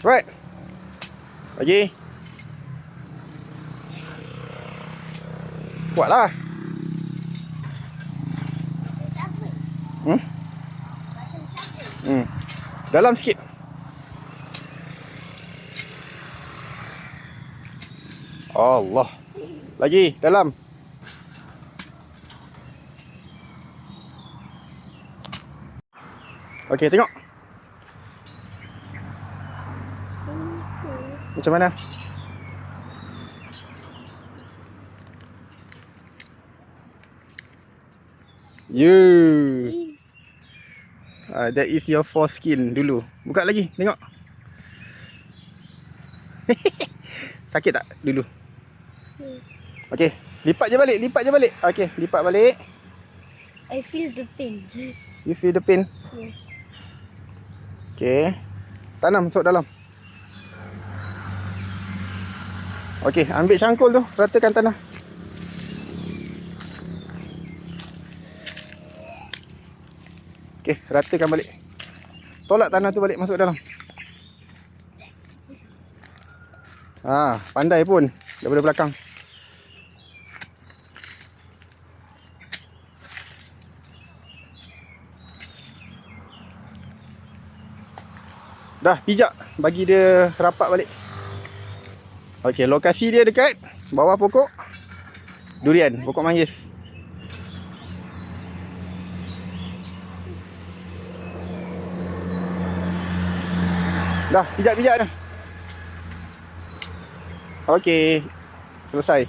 Right. Lagi. Kuatlah. Hmm? Dalam sikit. Allah. Lagi dalam. Okey, tengok. Macam mana? That is your foreskin dulu. Buka lagi, tengok. Sakit tak dulu? Okey, lipat je balik, Okey, lipat balik. I feel the pain. You feel the pain? Yes. Okey. Tanam masuk dalam. Okey, ambil cangkul tu, ratakan tanah. Okey, ratakan balik. Tolak tanah tu balik masuk dalam. Pandai pun daripada belakang. Dah pijak, bagi dia rapat balik. Okey, lokasi dia dekat bawah pokok durian, pokok manggis. Dah, pijak-pijak dah. Okey, selesai.